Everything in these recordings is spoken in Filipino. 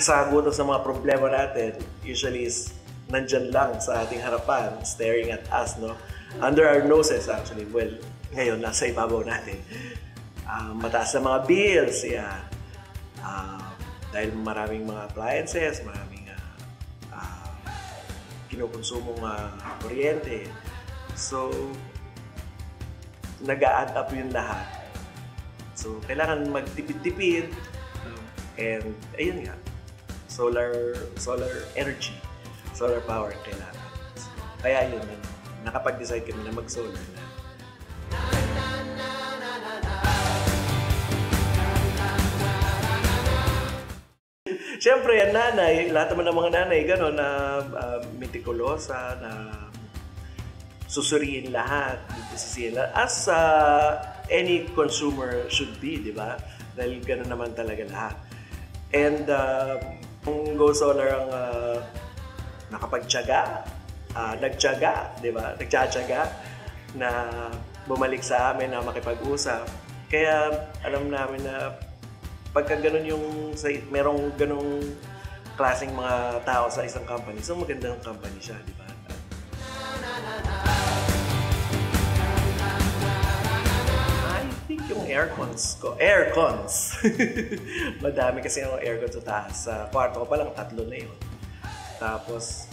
kasagutan sa mga problema natin usually is nandyan lang sa ating harapan, staring at us, no? Under our noses actually. Well, ngayon nasa ibabaw natin. Mataas na mga bills, yeah. Dahil maraming mga appliances, maraming kinukonsumong kuryente. So, nag-a-add up yung lahat. So, kailangan magtipid-tipid. And, ayun nga, solar energy, solar power kailangan. So, kaya yun, nakapag-decide kami na mag-solar na. Siyempre, yan nanay, lahat naman ng mga nanay, gano'n na meticulosa, na susuriin lahat, sisihin lahat, as any consumer should be, di ba? Dahil gano'n naman talaga lahat. And kung Go Solar ang nakapagtiyaga, nagtiyaga, di ba? Nagtiyaga na bumalik sa amin na makipag-usap. Kaya alam namin na pagka ganun merong ganung klaseng mga tao sa isang company, so magandang company siya, di ba? I think yung aircons. Madami kasi yung aircon sa taas. Sa kwarto ko pa lang, 3 na yun. Tapos,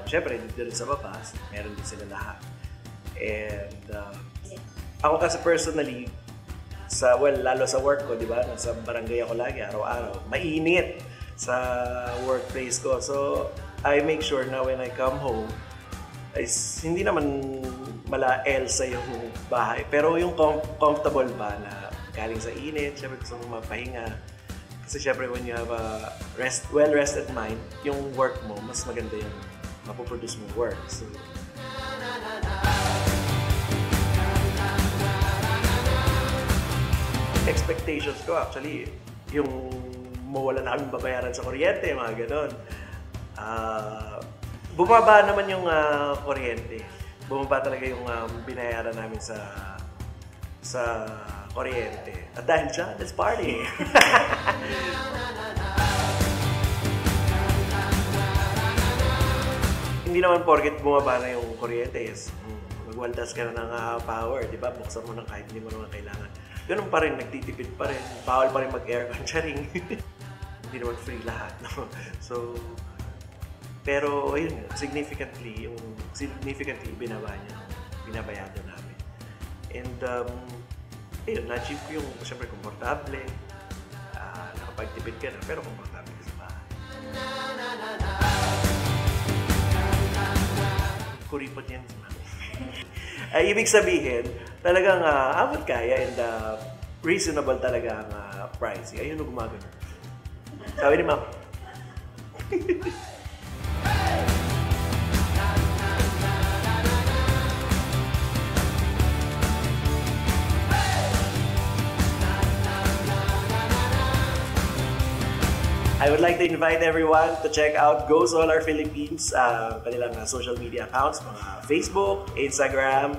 syempre, dito rin sa baba, meron din sila lahat. And ako kasi personally, lalo sa work ko, di ba? Nasa barangay ako lagi, araw-araw. Mainit sa workplace ko. So, I make sure na when I come home, hindi naman mala-Elsa yung bahay. Pero yung comfortable ba na galing sa init, syempre gusto mo mapahinga. Kasi syempre when you have a well-rested mind, yung work mo, mas maganda yung mapoproduce mong work. So, expectations ko actually, yung mawala na kaming babayaran sa kuryente, mga ganon. Bumaba naman yung kuryente. Bumaba talaga yung binayaran namin sa kuryente. At dahil dyan, let's party! Hindi naman porket bumaba na yung kuryente, magwaldas ka na ng power, di ba? Buksan mo na kahit hindi mo naman kailangan. Ganun pa rin, nagtitipid pa rin. Bawal pa rin mag-aircon, charing. Hindi naman free lahat, no? So, pero ayun, significantly binabayado namin. And ayun, na-achieve ko yung siyempre komportable, nakapagtipid ka na, pero komportable ka sa bahay. Kuripot yan sa namin. Ibig sabihin, talagang abot kaya and reasonable talaga ang pricing. Ayun na gumagano. Sabi ni Ma'am. I would like to invite everyone to check out Go Solar Philippines, kanilang social media accounts, mga Facebook, Instagram,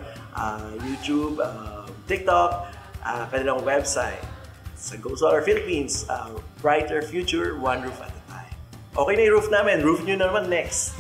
YouTube, TikTok, kanilang website. Sa Go Solar Philippines, brighter future, one roof at a time. Okay na yung roof namin, roof nyo na naman next.